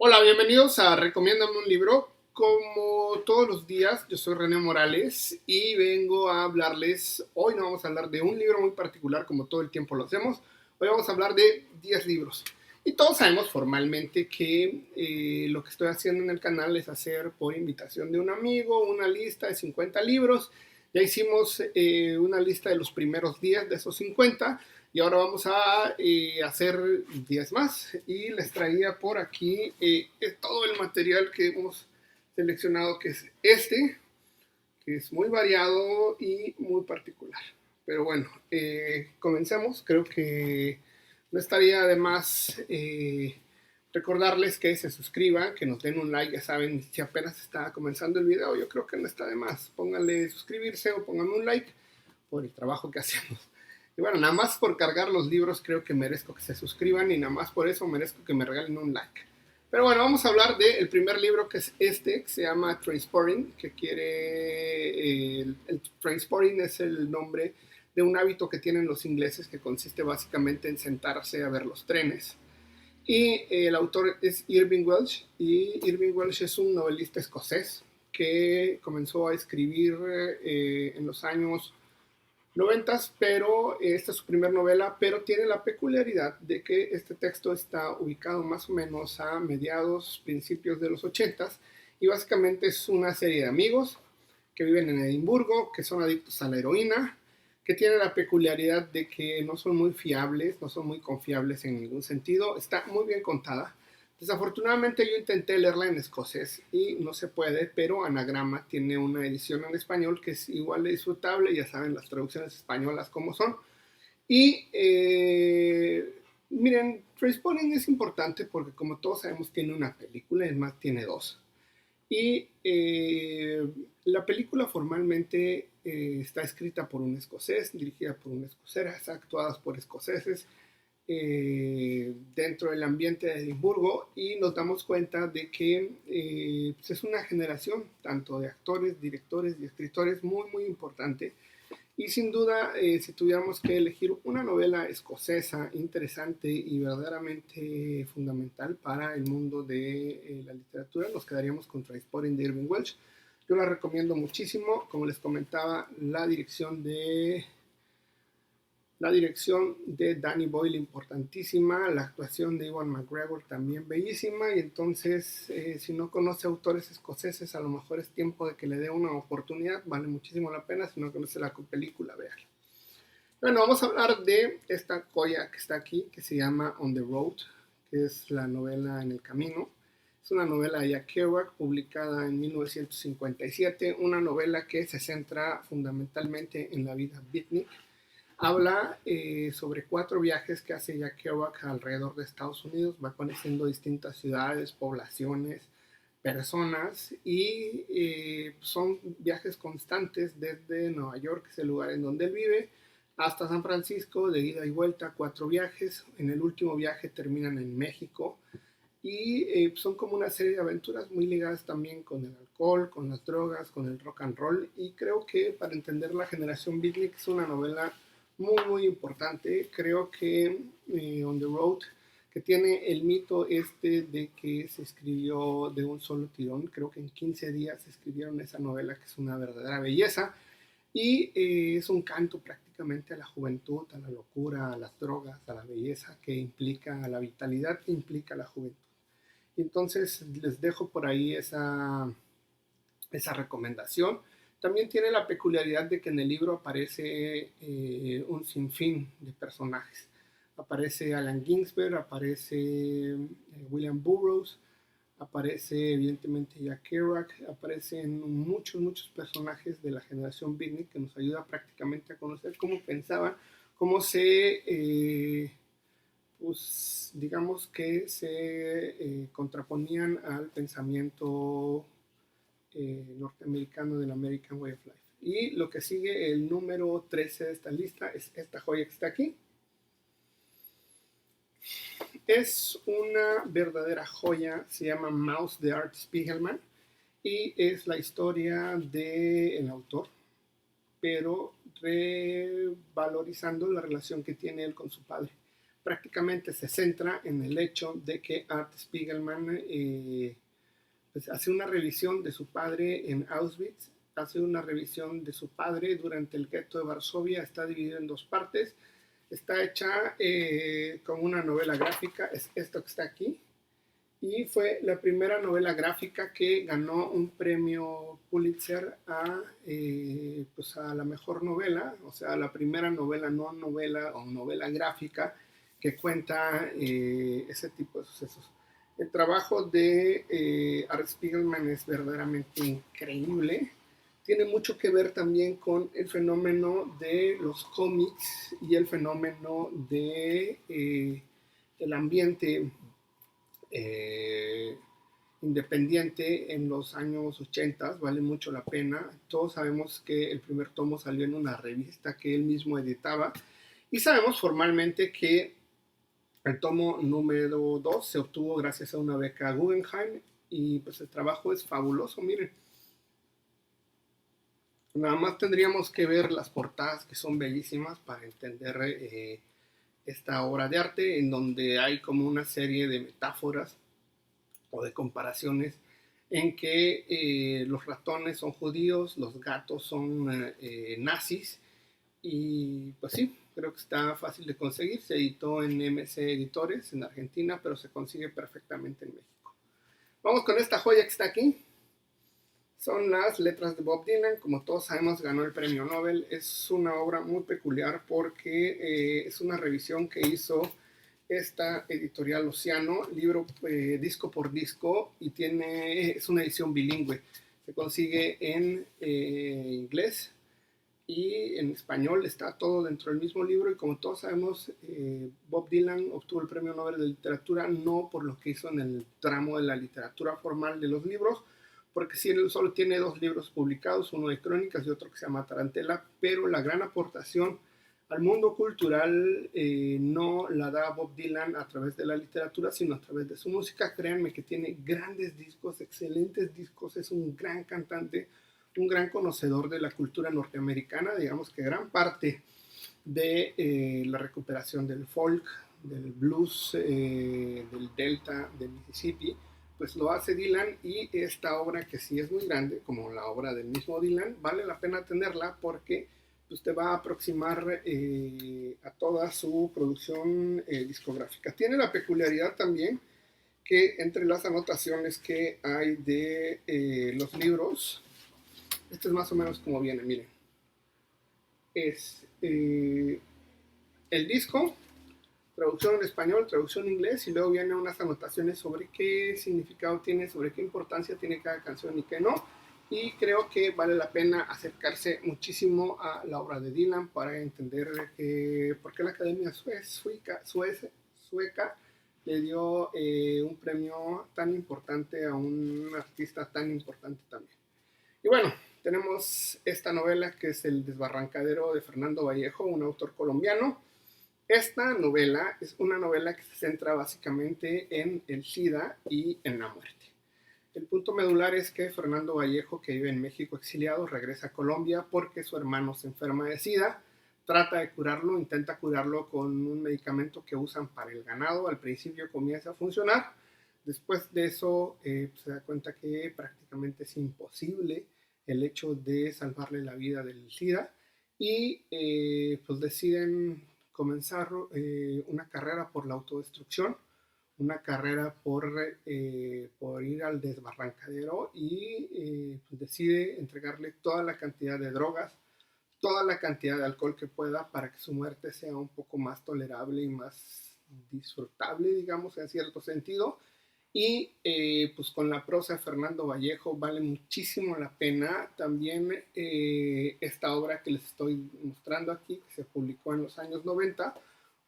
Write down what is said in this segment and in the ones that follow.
Hola, bienvenidos a Recomiéndame un libro. Como todos los días, yo soy René Morales y vengo a hablarles, hoy no vamos a hablar de un libro muy particular como todo el tiempo lo hacemos, hoy vamos a hablar de 10 libros. Y todos sabemos formalmente que lo que estoy haciendo en el canal es hacer por invitación de un amigo una lista de 50 libros. Ya hicimos una lista de los primeros 10 de esos 50 y ahora vamos a hacer 10 más y les traía por aquí todo el material que hemos seleccionado, que es que es muy variado y muy particular. Pero bueno, comencemos. Creo que no estaría de más recordarles que se suscriban, que nos den un like. Ya saben, si apenas está comenzando el video, yo creo que no está de más. Pónganle suscribirse o pónganme un like por el trabajo que hacemos. Y bueno, nada más por cargar los libros creo que merezco que se suscriban y nada más por eso merezco que me regalen un like. Pero bueno, vamos a hablar del primer libro, que es que se llama Trainspotting, que el Trainspotting es el nombre de un hábito que tienen los ingleses que consiste básicamente en sentarse a ver los trenes. Y el autor es Irving Welsh, y Irving Welsh es un novelista escocés que comenzó a escribir en los años 90, pero esta es su primera novela, pero tiene la peculiaridad de que este texto está ubicado más o menos a mediados, principios de los 80, y básicamente es una serie de amigos que viven en Edimburgo, que son adictos a la heroína, que tienen la peculiaridad de que no son muy fiables, no son muy confiables en ningún sentido. Está muy bien contada. Desafortunadamente yo intenté leerla en escocés y no se puede, pero Anagrama tiene una edición en español que es igual de disfrutable. Ya saben las traducciones españolas cómo son. Y miren, Trainspotting es importante porque como todos sabemos tiene una película, es más, tiene dos. Y la película formalmente está escrita por un escocés, dirigida por una escocera, actuadas por escoceses dentro del ambiente de Edimburgo, y nos damos cuenta de que pues es una generación tanto de actores, directores y escritores muy muy importante. Y sin duda, si tuviéramos que elegir una novela escocesa interesante y verdaderamente fundamental para el mundo de la literatura, nos quedaríamos con Trainspotting de Irving Welsh. Yo la recomiendo muchísimo. Como les comentaba, la dirección de Danny Boyle importantísima, la actuación de Ewan McGregor también bellísima, y entonces si no conoce autores escoceses, a lo mejor es tiempo de que le dé una oportunidad, vale muchísimo la pena. Si no conoce la película, véala. Bueno, vamos a hablar de esta joya que está aquí, que se llama On the Road, que es la novela En el Camino. Es una novela de Jack Kerouac, publicada en 1957, una novela que se centra fundamentalmente en la vida beatnik. Habla sobre 4 viajes que hace Jack Kerouac alrededor de Estados Unidos. Va conociendo distintas ciudades, poblaciones, personas, y son viajes constantes desde Nueva York, que es el lugar en donde él vive, hasta San Francisco, de ida y vuelta, 4 viajes. En el último viaje terminan en México, y son como una serie de aventuras muy ligadas también con el alcohol, con las drogas, con el rock and roll. Y creo que para entender la generación beatnik es una novela muy muy importante. Creo que On the Road, que tiene el mito de que se escribió de un solo tirón, creo que en 15 días escribieron esa novela, que es una verdadera belleza, y es un canto prácticamente a la juventud, a la locura, a las drogas, a la belleza que implica, a la vitalidad que implica la juventud. Y entonces les dejo por ahí esa recomendación. También tiene la peculiaridad de que en el libro aparece un sinfín de personajes. Aparece Allen Ginsberg, aparece William Burroughs, aparece evidentemente Jack Kerouac, aparecen muchos, muchos personajes de la generación beatnik, que nos ayuda prácticamente a conocer cómo pensaban, cómo pues digamos que se contraponían al pensamiento norteamericano del American Way of Life. Y lo que sigue, el número 13 de esta lista, es esta joya que está aquí. Es una verdadera joya, se llama Maus de Art Spiegelman, y es la historia del autor, pero revalorizando la relación que tiene él con su padre. prácticamente se centra en el hecho de que Art Spiegelman pues hace una revisión de su padre en Auschwitz, hace una revisión de su padre durante el gueto de Varsovia, está dividido en dos partes, está hecha como una novela gráfica, es esto que está aquí, y fue la primera novela gráfica que ganó un premio Pulitzer pues a la mejor novela, o sea, la primera novela, no novela o novela gráfica que cuenta ese tipo de sucesos. El trabajo de Art Spiegelman es verdaderamente increíble. Tiene mucho que ver también con el fenómeno de los cómics y el fenómeno el ambiente eh, independiente en los años 80, vale mucho la pena. Todos sabemos que el primer tomo salió en una revista que él mismo editaba y sabemos formalmente que el tomo número 2 se obtuvo gracias a una beca Guggenheim y pues el trabajo es fabuloso, miren. Nada más tendríamos que ver las portadas que son bellísimas para entender esta obra de arte en donde hay como una serie de metáforas o de comparaciones en que los ratones son judíos, los gatos son nazis y pues sí, creo que está fácil de conseguir. Se editó en MC Editores en Argentina, pero se consigue perfectamente en México. Vamos con esta joya que está aquí. Son las letras de Bob Dylan. Como todos sabemos, ganó el premio Nobel. Es una obra muy peculiar porque es una revisión que hizo esta editorial Océano, libro disco por disco, y es una edición bilingüe. Se consigue en inglés y en español, está todo dentro del mismo libro. Y como todos sabemos, Bob Dylan obtuvo el premio Nobel de Literatura no por lo que hizo en el tramo de la literatura formal de los libros, porque sí, él solo tiene 2 libros publicados, uno de crónicas y otro que se llama Tarantela, pero la gran aportación al mundo cultural no la da Bob Dylan a través de la literatura, sino a través de su música. Créanme que tiene grandes discos, excelentes discos, es un gran cantante, un gran conocedor de la cultura norteamericana. Digamos que gran parte de la recuperación del folk, del blues, del delta, del Mississippi, pues lo hace Dylan. Y esta obra, que sí es muy grande, como la obra del mismo Dylan, vale la pena tenerla porque usted va a aproximar a toda su producción discográfica. Tiene la peculiaridad también que entre las anotaciones que hay de los libros, esto es más o menos como viene, miren, es el disco, traducción en español, traducción en inglés, y luego vienen unas anotaciones sobre qué significado tiene, sobre qué importancia tiene cada canción y qué no. Y creo que vale la pena acercarse muchísimo a la obra de Dylan para entender por qué la Academia Sueca le dio un premio tan importante a un artista tan importante también. Y bueno, tenemos esta novela que es El Desbarrancadero de Fernando Vallejo, un autor colombiano. Esta novela es una novela que se centra básicamente en el SIDA y en la muerte. El punto medular es que Fernando Vallejo, que vive en México exiliado, regresa a Colombia porque su hermano se enferma de SIDA, trata de curarlo, intenta curarlo con un medicamento que usan para el ganado. Al principio comienza a funcionar, después de eso se da cuenta que prácticamente es imposible el hecho de salvarle la vida del SIDA y pues deciden comenzar una carrera por la autodestrucción, una carrera por ir al desbarrancadero y pues decide entregarle toda la cantidad de drogas, toda la cantidad de alcohol que pueda para que su muerte sea un poco más tolerable y más disfrutable, digamos, en cierto sentido. Y pues con la prosa de Fernando Vallejo vale muchísimo la pena. También esta obra que les estoy mostrando aquí, que se publicó en los años 90,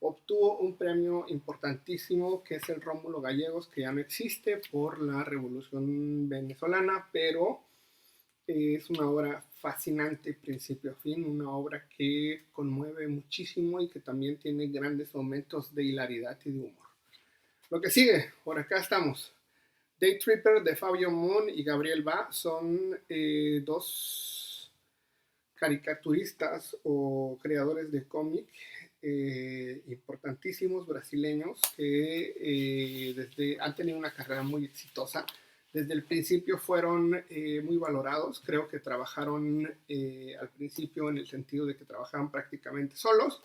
obtuvo un premio importantísimo que es el Rómulo Gallegos, que ya no existe por la Revolución Venezolana, pero es una obra fascinante principio a fin, una obra que conmueve muchísimo y que también tiene grandes momentos de hilaridad y de humor. Lo que sigue, por acá estamos. Day Tripper de Fabio Moon y Gabriel Ba son 2 caricaturistas o creadores de cómic importantísimos brasileños que han tenido una carrera muy exitosa. Desde el principio fueron muy valorados. Creo que trabajaron al principio en el sentido de que trabajaban prácticamente solos.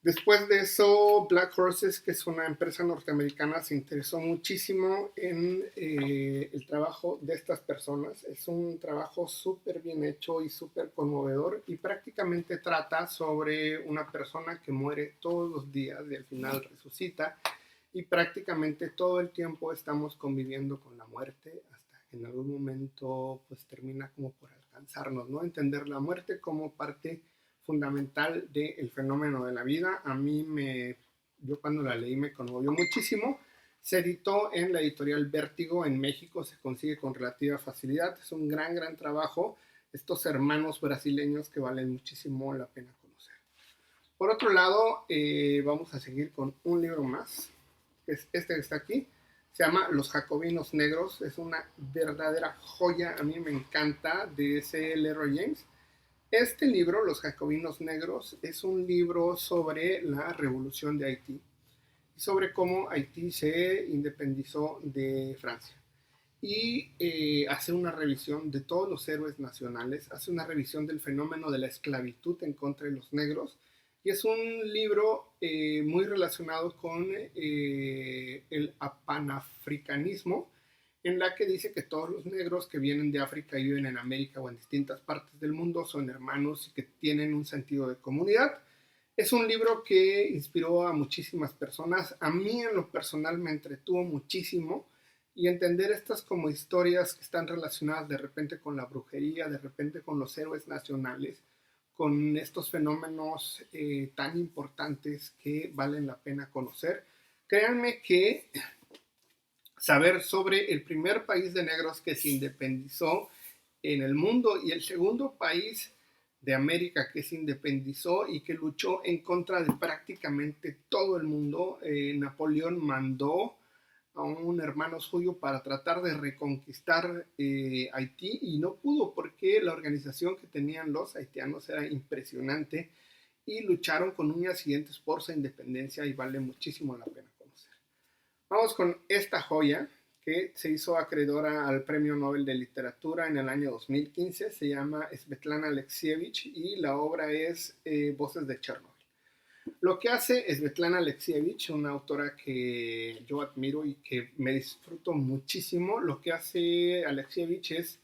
Después de eso, Black Horses, que es una empresa norteamericana, se interesó muchísimo en el trabajo de estas personas. Es un trabajo súper bien hecho y súper conmovedor, y prácticamente trata sobre una persona que muere todos los días y al final resucita, y prácticamente todo el tiempo estamos conviviendo con la muerte hasta que en algún momento pues termina como por alcanzarnos, ¿no? Entender la muerte como parte fundamental del fenómeno de la vida. Yo cuando la leí me conmovió muchísimo. Se editó en la editorial Vértigo en México, se consigue con relativa facilidad. Es un gran, gran trabajo. Estos hermanos brasileños que valen muchísimo la pena conocer. Por otro lado, vamos a seguir con un libro más, que es este que está aquí. Se llama Los Jacobinos Negros. Es una verdadera joya. A mí me encanta, de C. Leroy James. Este libro, Los Jacobinos Negros, es un libro sobre la revolución de Haití y sobre cómo Haití se independizó de Francia. Y hace una revisión de todos los héroes nacionales, hace una revisión del fenómeno de la esclavitud en contra de los negros, y es un libro muy relacionado con el panafricanismo, en la que dice que todos los negros que vienen de África y viven en América o en distintas partes del mundo son hermanos y que tienen un sentido de comunidad. Es un libro que inspiró a muchísimas personas. A mí en lo personal me entretuvo muchísimo, y entender estas como historias que están relacionadas de repente con la brujería, de repente con los héroes nacionales, con estos fenómenos tan importantes que valen la pena conocer. Créanme que saber sobre el primer país de negros que se independizó en el mundo y el segundo país de América que se independizó y que luchó en contra de prácticamente todo el mundo. Napoleón mandó a un hermano suyo para tratar de reconquistar Haití, y no pudo porque la organización que tenían los haitianos era impresionante, y lucharon con uñas y dientes por su independencia, y vale muchísimo la pena conocer. Vamos con esta joya que se hizo acreedora al Premio Nobel de Literatura en el año 2015. Se llama Svetlana Alexievich y la obra es Voces de Chernobyl. Lo que hace Svetlana Alexievich, una autora que yo admiro y que me disfruto muchísimo, lo que hace Alexievich es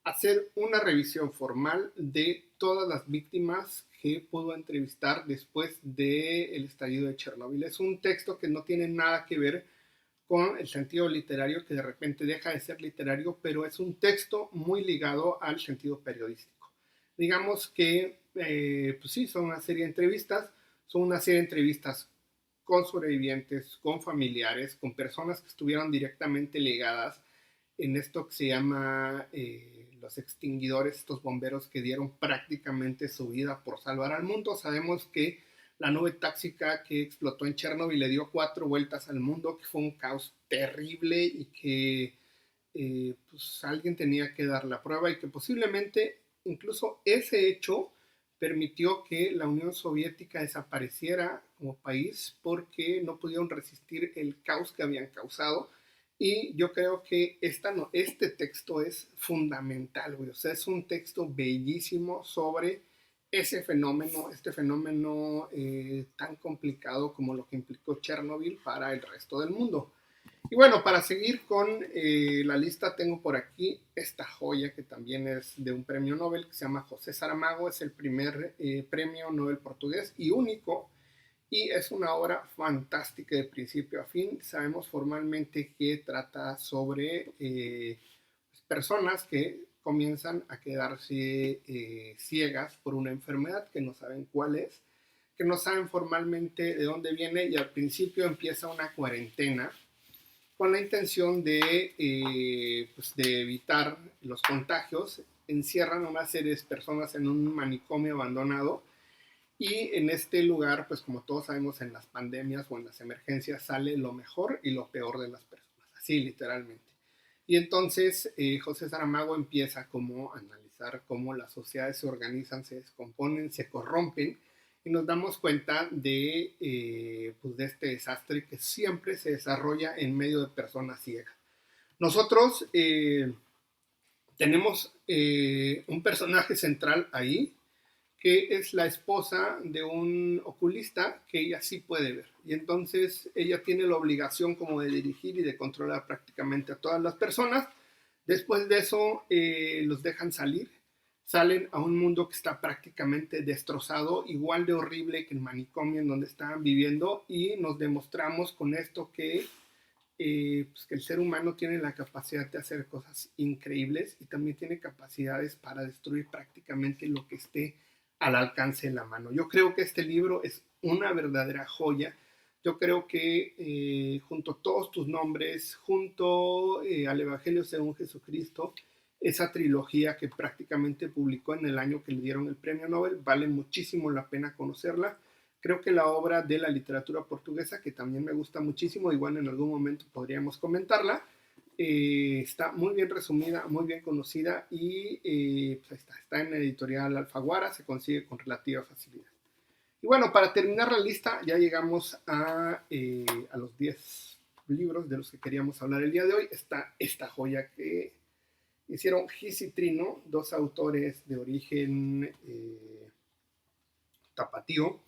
hacer una revisión formal de todas las víctimas que pudo entrevistar después del estallido de Chernobyl. Es un texto que no tiene nada que ver con el sentido literario, que de repente deja de ser literario, pero es un texto muy ligado al sentido periodístico. Digamos que, pues sí, son una serie de entrevistas, con sobrevivientes, con familiares, con personas que estuvieron directamente ligadas en esto que se llama los extinguidores, estos bomberos que dieron prácticamente su vida por salvar al mundo. Sabemos que la nube tóxica que explotó en Chernobyl le dio 4 vueltas al mundo, que fue un caos terrible, y que pues alguien tenía que dar la prueba, y que posiblemente incluso ese hecho permitió que la Unión Soviética desapareciera como país, porque no pudieron resistir el caos que habían causado. Y yo creo que este texto es fundamental, güey. O sea, es un texto bellísimo sobre ese fenómeno, este fenómeno tan complicado como lo que implicó Chernobyl para el resto del mundo. Y bueno, para seguir con la lista, tengo por aquí esta joya que también es de un premio Nobel, que se llama José Saramago. Es el primer premio Nobel portugués y único, y es una obra fantástica de principio a fin. Sabemos formalmente que trata sobre personas que comienzan a quedarse ciegas por una enfermedad que no saben cuál es, que no saben formalmente de dónde viene, y al principio empieza una cuarentena con la intención pues de evitar los contagios. Encierran a una serie de personas en un manicomio abandonado, y en este lugar, pues como todos sabemos, en las pandemias o en las emergencias sale lo mejor y lo peor de las personas, así literalmente. Y entonces José Saramago empieza como a analizar cómo las sociedades se organizan, se descomponen, se corrompen, y nos damos cuenta pues de este desastre que siempre se desarrolla en medio de personas ciegas. Nosotros tenemos un personaje central ahí, que es la esposa de un oculista que ella sí puede ver. Y entonces ella tiene la obligación como de dirigir y de controlar prácticamente a todas las personas. Después de eso los dejan salir, salen a un mundo que está prácticamente destrozado, igual de horrible que el manicomio en donde estaban viviendo, y nos demostramos con esto pues que el ser humano tiene la capacidad de hacer cosas increíbles y también tiene capacidades para destruir prácticamente lo que esté al alcance de la mano. Yo creo que este libro es una verdadera joya. Yo creo que junto a todos tus nombres, junto al Evangelio según Jesucristo, esa trilogía que prácticamente publicó en el año que le dieron el premio Nobel, vale muchísimo la pena conocerla. Creo que la obra de la literatura portuguesa, que también me gusta muchísimo, igual en algún momento podríamos comentarla, está muy bien resumida, muy bien conocida y pues está en la editorial Alfaguara, se consigue con relativa facilidad. Y bueno, para terminar la lista, ya llegamos a los 10 libros de los que queríamos hablar el día de hoy. Está esta joya que hicieron Gis y Trino, dos autores de origen tapatío,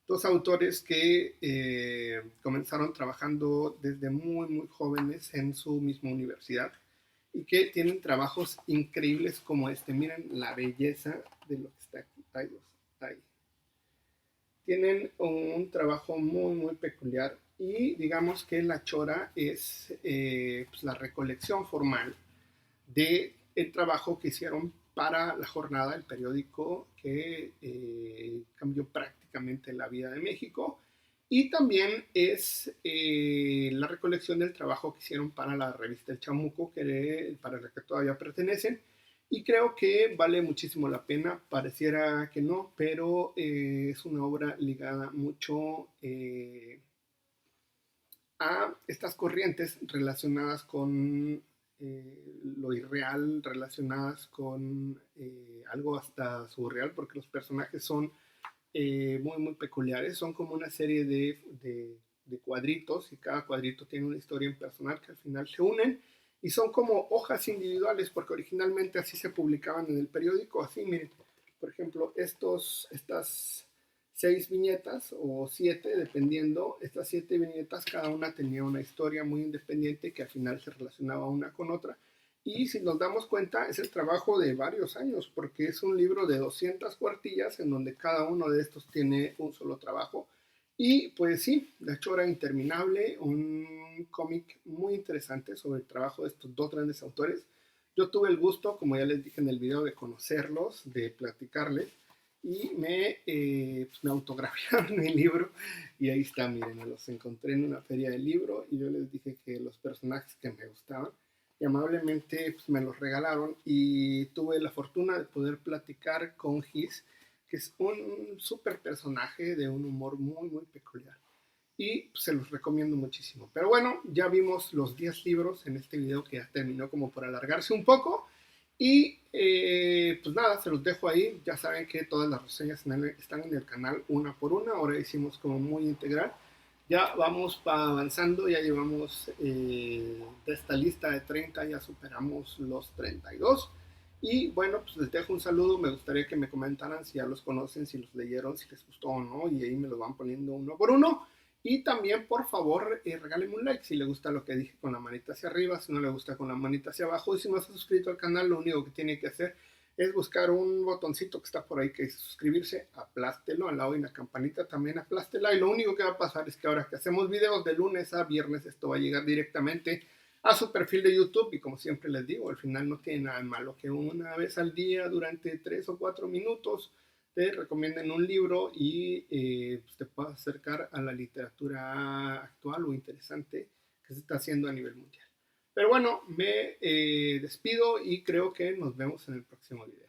dos autores que comenzaron trabajando desde muy jóvenes en su misma universidad y que tienen trabajos increíbles como este. Miren la belleza de lo que está aquí. Ay, Dios, ahí. Tienen un trabajo muy peculiar y digamos que la chora es pues la recolección formal de el trabajo que hicieron para La Jornada, el periódico que cambió prácticamente la vida de México, y también es la recolección del trabajo que hicieron para la revista El Chamuco, para la que todavía pertenecen, y creo que vale muchísimo la pena. Pareciera que no, pero es una obra ligada mucho a estas corrientes relacionadas con lo irreal, relacionadas con algo hasta surreal, porque los personajes son muy peculiares. Son como una serie de cuadritos, y cada cuadrito tiene una historia personal que al final se unen y son como hojas individuales, porque originalmente así se publicaban en el periódico. Así, miren, por ejemplo, estas 6 viñetas o 7, dependiendo, estas 7 viñetas, cada una tenía una historia muy independiente que al final se relacionaba una con otra. Y si nos damos cuenta, es el trabajo de varios años, porque es un libro de 200 cuartillas en donde cada uno de estos tiene un solo trabajo. Y pues sí, La Chora Interminable, un cómic muy interesante sobre el trabajo de estos dos grandes autores. Yo tuve el gusto, como ya les dije en el video, de conocerlos, de platicarles, y pues me autografiaron el libro, y ahí está, miren, los encontré en una feria del libro y yo les dije que los personajes que me gustaban, y amablemente pues, me los regalaron, y tuve la fortuna de poder platicar con Gis, que es un súper personaje de un humor muy peculiar. Y pues, se los recomiendo muchísimo. Pero bueno, ya vimos los 10 libros en este video, que ya terminó como por alargarse un poco. Y pues nada, se los dejo ahí. Ya saben que todas las reseñas están en el canal una por una. Ahora hicimos como muy integral. Ya vamos avanzando, ya llevamos de esta lista de 30, ya superamos los 32. Y bueno, pues les dejo un saludo. Me gustaría que me comentaran si ya los conocen, si los leyeron, si les gustó o no, y ahí me lo van poniendo uno por uno. Y también, por favor, regálenme un like si le gusta lo que dije con la manita hacia arriba, si no le gusta con la manita hacia abajo. Y si no está suscrito al canal, lo único que tiene que hacer es buscar un botoncito que está por ahí que dice suscribirse, aplástelo, al lado de la campanita también aplástela, y lo único que va a pasar es que ahora que hacemos videos de lunes a viernes, esto va a llegar directamente a su perfil de YouTube. Y como siempre les digo, al final no tiene nada de malo que una vez al día, durante 3 o 4 minutos, te recomienden un libro y pues te puedas acercar a la literatura actual o interesante que se está haciendo a nivel mundial. Pero bueno, me despido y creo que nos vemos en el próximo video.